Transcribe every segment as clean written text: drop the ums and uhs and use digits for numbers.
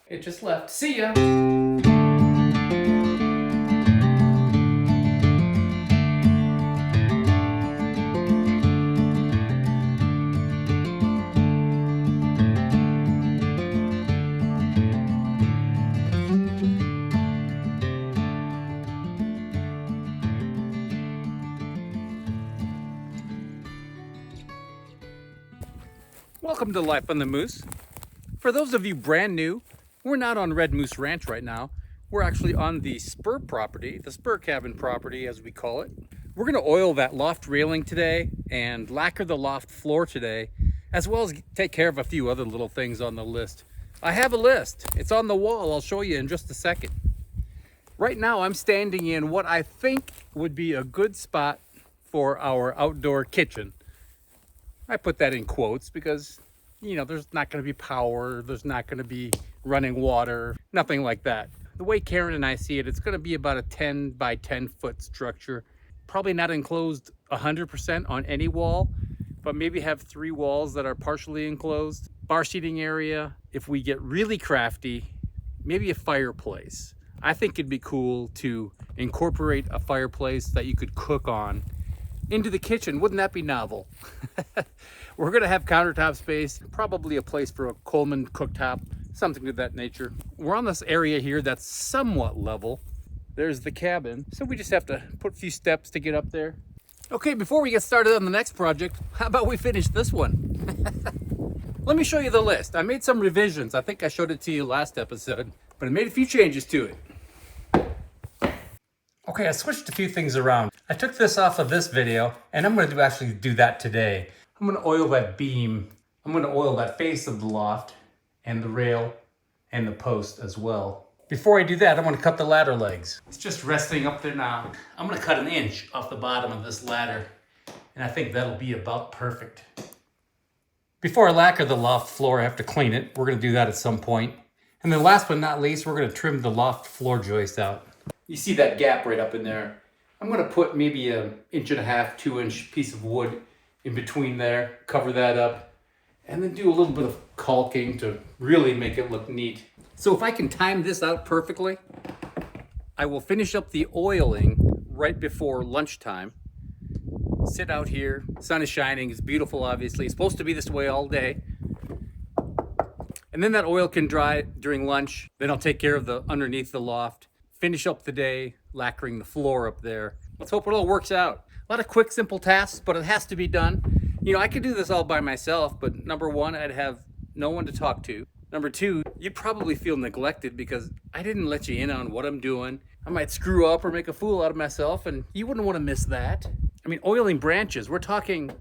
It just left. See ya! Welcome to Life on the Moose. For those of you brand new, we're not on Red Moose Ranch right now. We're actually on the spur property, the spur cabin property as we call it. We're gonna oil that loft railing today and lacquer the loft floor today, as well as take care of a few other little things on the list. I have a list. It's on the wall. I'll show you in just a second. Right now I'm standing in what I think would be a good spot for our outdoor kitchen. I put that in quotes because, you know, there's not going to be power, there's not going to be running water, nothing like that. The way Karen and I see it, it's going to be about a 10 by 10 foot structure. Probably not enclosed 100% on any wall, but maybe have 3 walls that are partially enclosed. Bar seating area. If we get really crafty, maybe a fireplace. I think it'd be cool to incorporate a fireplace that you could cook on into the kitchen. Wouldn't that be novel? We're gonna have countertop space, probably a place for a Coleman cooktop, something of that nature. We're on this area here that's somewhat level. There's the cabin, so we just have to put a few steps to get up there. Okay, before we get started on the next project, how about we finish this one? Let me show you the list. I made some revisions. I think I showed it to you last episode, but I made a few changes to it. Okay, I switched a few things around. I took this off of this video, and I'm going to actually do that today. I'm going to oil that beam. I'm going to oil that face of the loft, and the rail, and the post as well. Before I do that, I'm going to cut the ladder legs. It's just resting up there now. I'm going to cut 1 inch off the bottom of this ladder, and I think that'll be about perfect. Before I lacquer the loft floor, I have to clean it. We're going to do that at some point. And then last but not least, we're going to trim the loft floor joist out. You see that gap right up in there. I'm gonna put maybe 1.5 inch, 2 inch piece of wood in between there, cover that up, and then do a little bit of caulking to really make it look neat. So if I can time this out perfectly, I will finish up the oiling right before lunchtime. Sit out here, sun is shining, it's beautiful obviously. It's supposed to be this way all day. And then that oil can dry during lunch. Then I'll take care of the underneath the loft. Finish up the day lacquering the floor up there. Let's hope it all works out. A lot of quick, simple tasks, but it has to be done. You know, I could do this all by myself, but number one, I'd have no one to talk to. Number two, you'd probably feel neglected because I didn't let you in on what I'm doing. I might screw up or make a fool out of myself, and you wouldn't want to miss that. I mean, oiling branches, we're talking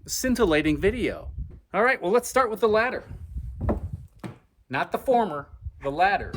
scintillating video. All right, well, let's start with the ladder. Not the former, the ladder.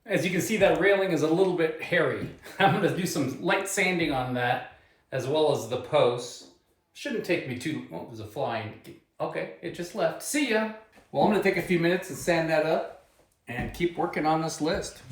As you can see, that railing is a little bit hairy. I'm going to do some light sanding on that, as well as the posts. Shouldn't take me too, oh, there's a flying. Okay, it just left. See ya. Well, I'm going to take a few minutes and sand that up and keep working on this list.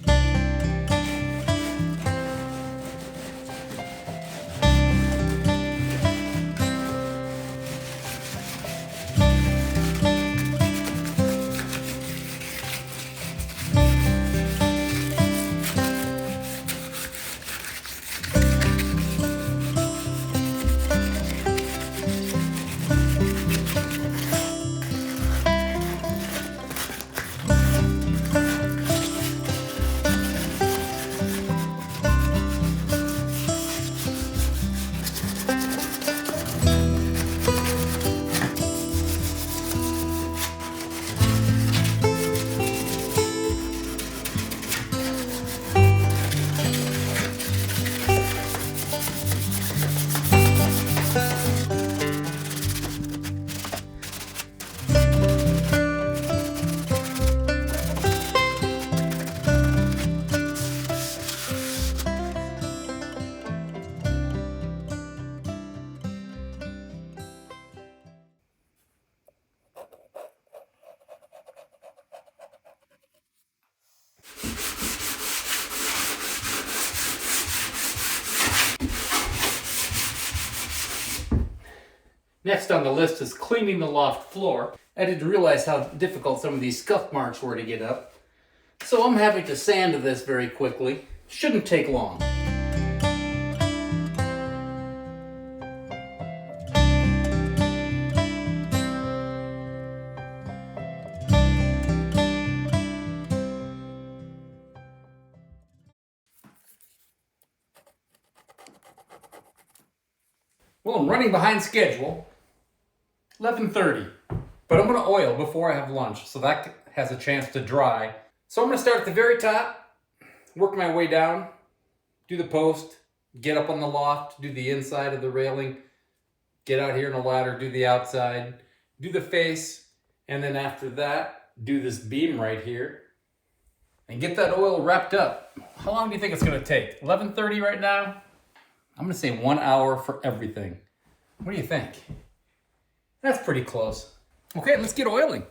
Next on the list is cleaning the loft floor. I didn't realize how difficult some of these scuff marks were to get up. So I'm having to sand this very quickly. Shouldn't take long. Well, I'm running behind schedule. 11:30. But I'm going to oil before I have lunch, so that has a chance to dry. So I'm going to start at the very top, work my way down, do the post, get up on the loft, do the inside of the railing, get out here in a ladder, do the outside, do the face, and then after that, do this beam right here, and get that oil wrapped up. How long do you think it's going to take? 11:30 right now? I'm going to say 1 hour for everything. What do you think? That's pretty close. Okay, let's get oiling.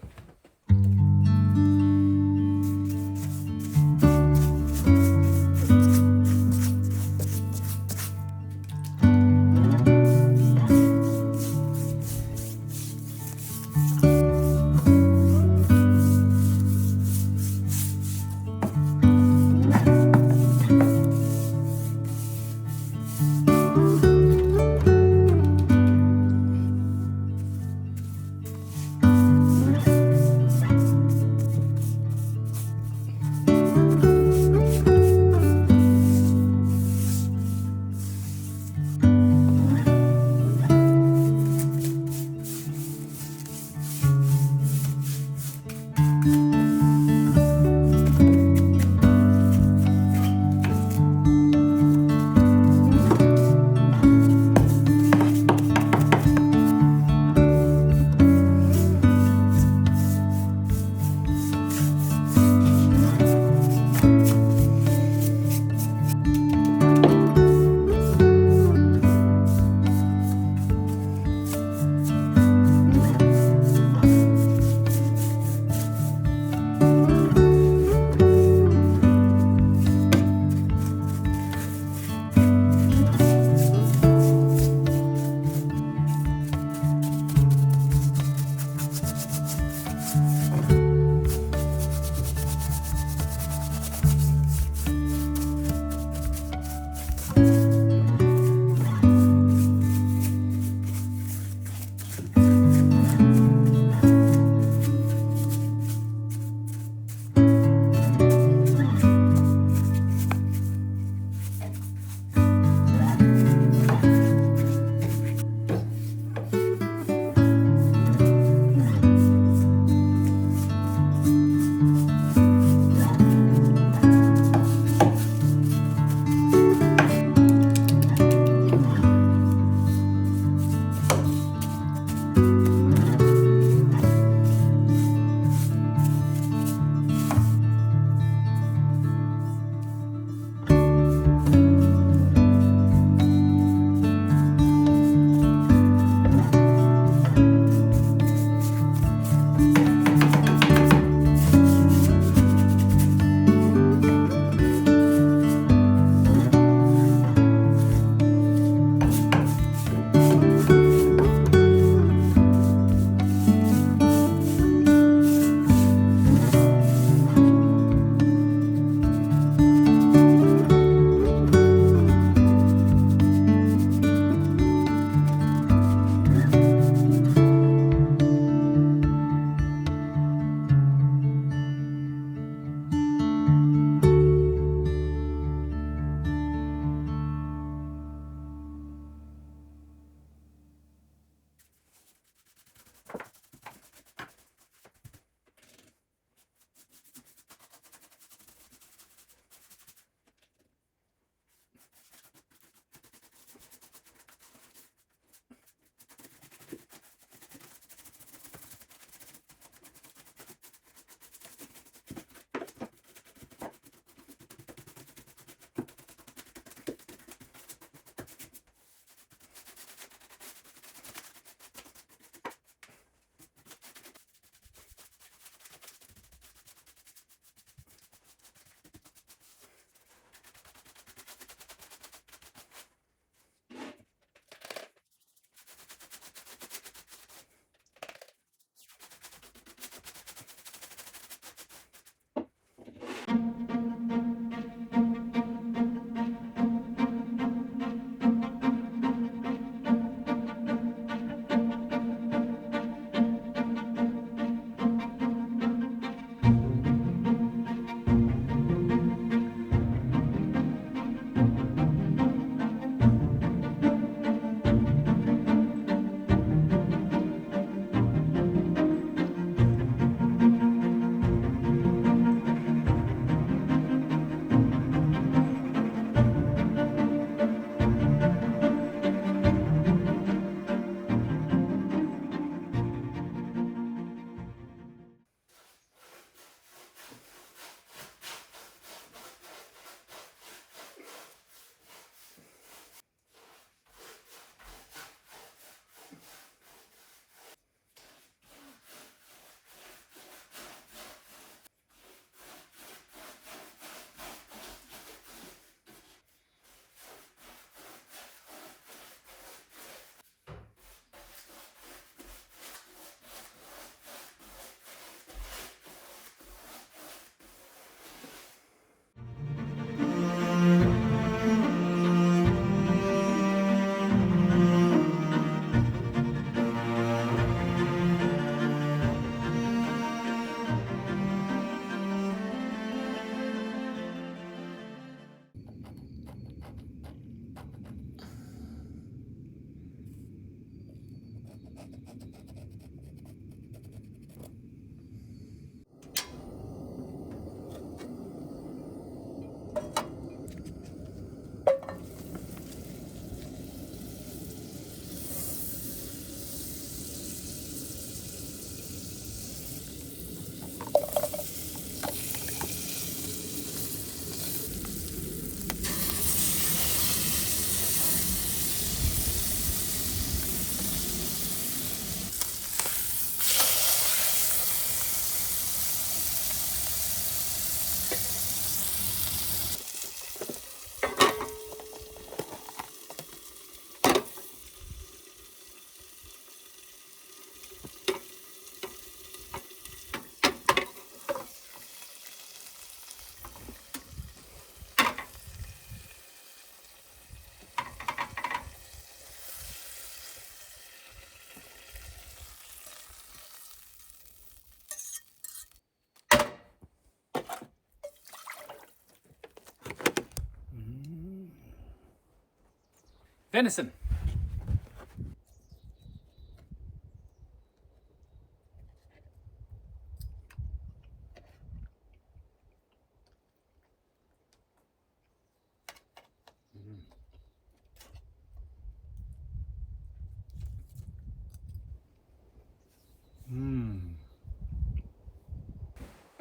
Venison.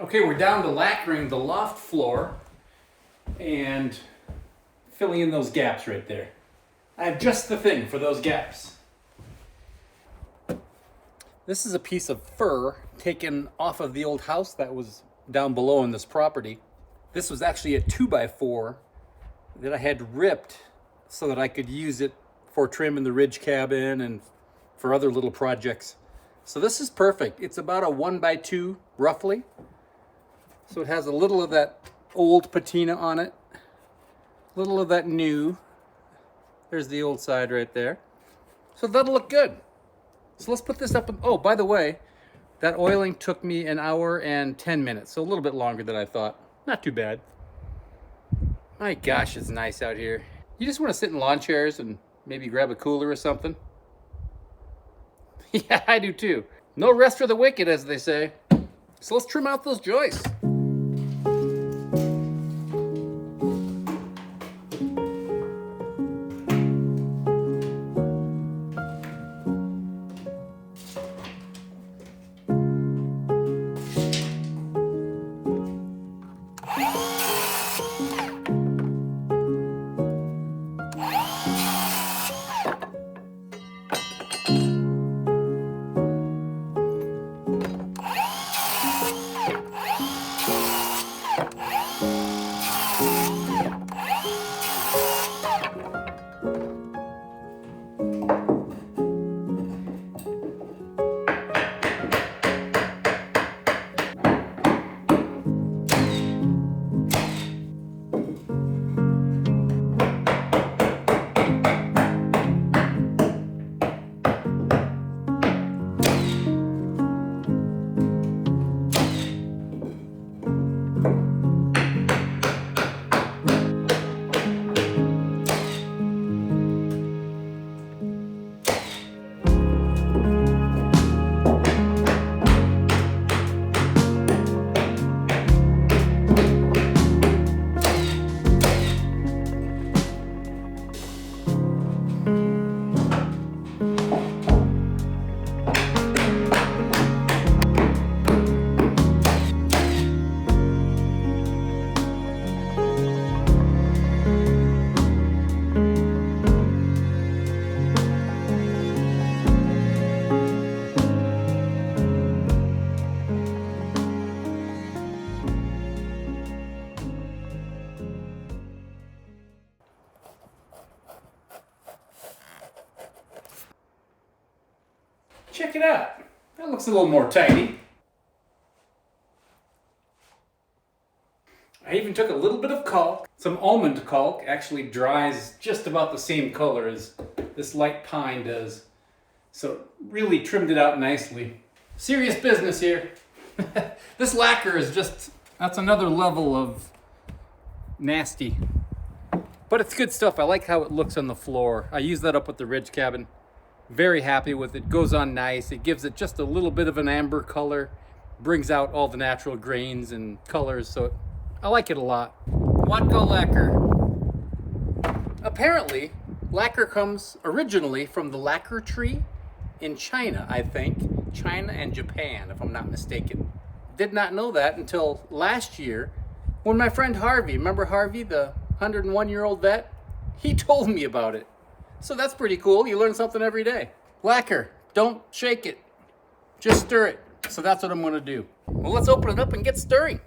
Okay, we're down to lacquering the loft floor and filling in those gaps right there. I have just the thing for those gaps. This is a piece of fir taken off of the old house that was down below in this property. This was actually a 2x4 that I had ripped so that I could use it for trim in the ridge cabin and for other little projects. So this is perfect. It's about a 1x2 roughly. So it has a little of that old patina on it, a little of that new. There's the old side right there. So that'll look good. So let's put this up. Oh, by the way, that oiling took me 1 hour and 10 minutes. So a little bit longer than I thought. Not too bad. My gosh, it's nice out here. You just want to sit in lawn chairs and maybe grab a cooler or something. Yeah, I do too. No rest for the wicked, as they say. So let's trim out those joists. Check it out. That looks a little more tidy. I even took a little bit of caulk. Some almond caulk actually dries just about the same color as this light pine does. So really trimmed it out nicely. Serious business here. This lacquer is just, that's another level of nasty. But it's good stuff. I like how it looks on the floor. I use that up with the ridge cabin. Very happy with it. Goes on nice. It gives it just a little bit of an amber color. Brings out all the natural grains and colors. So I like it a lot. Watco lacquer. Apparently, lacquer comes originally from the lacquer tree in China, I think. China and Japan, if I'm not mistaken. Did not know that until last year when my friend Harvey, remember Harvey, the 101-year-old vet? He told me about it. So that's pretty cool. You learn something every day. Lacquer, don't shake it. Just stir it. So that's what I'm gonna do. Well, let's open it up and get stirring.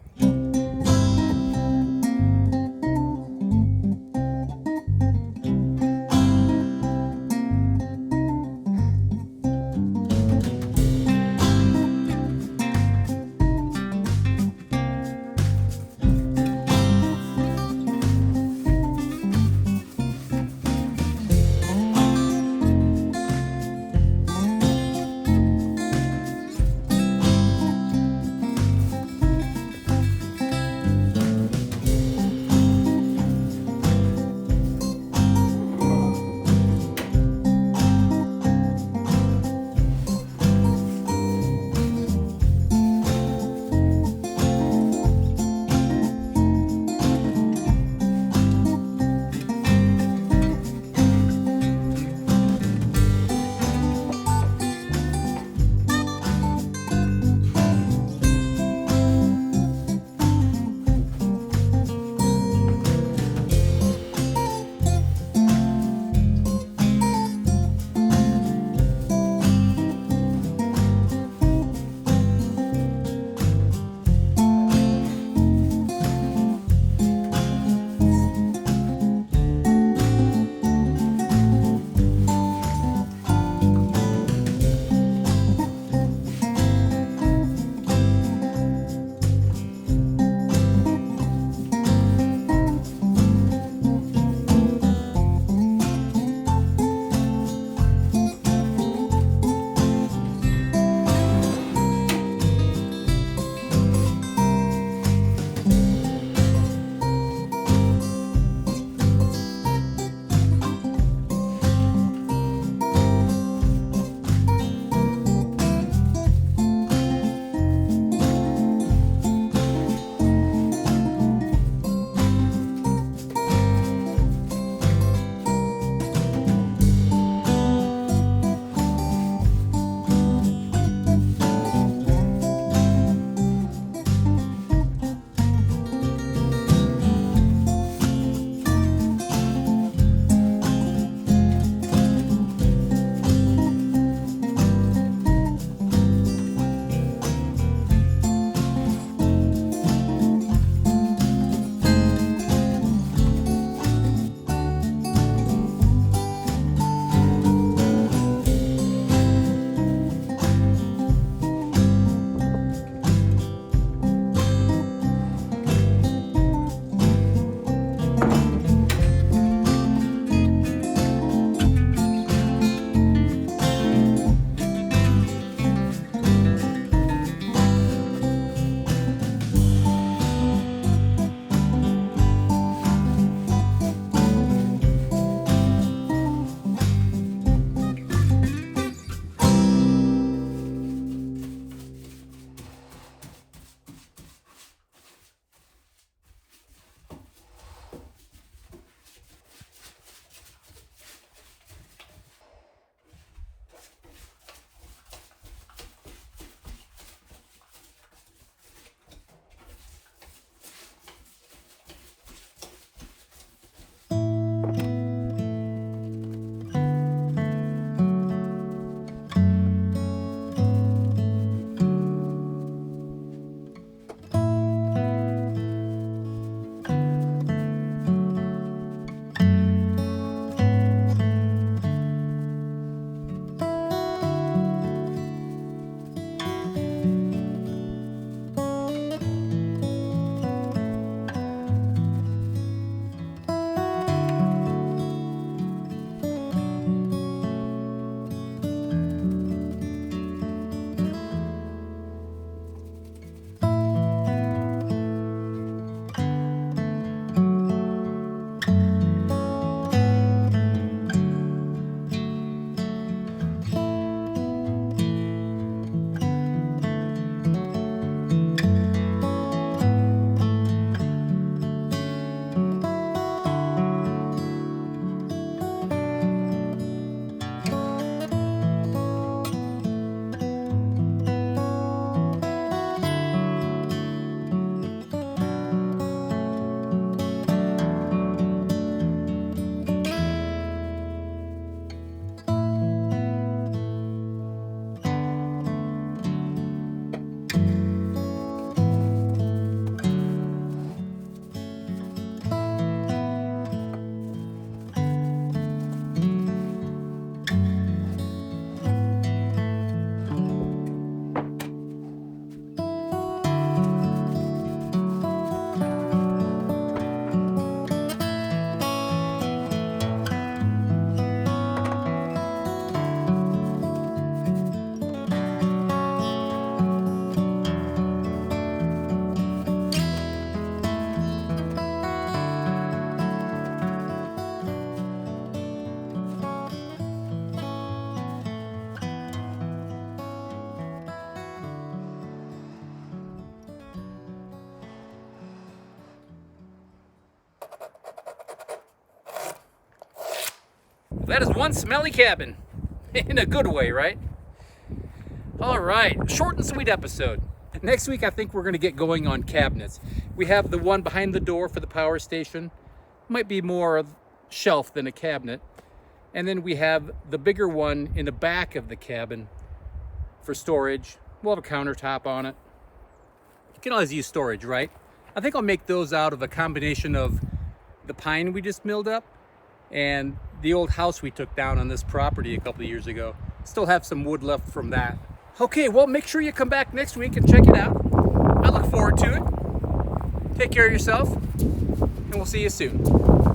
That is one smelly cabin. In a good way, right? All right, short and sweet episode. Next week, I think we're gonna get going on cabinets. We have the one behind the door for the power station. Might be more of shelf than a cabinet. And then we have the bigger one in the back of the cabin for storage. We'll have a countertop on it. You can always use storage, right? I think I'll make those out of a combination of the pine we just milled up and the old house we took down on this property a couple of years ago. Still have some wood left from that. Okay, well, make sure you come back next week and check it out. I look forward to it. Take care of yourself, and we'll see you soon.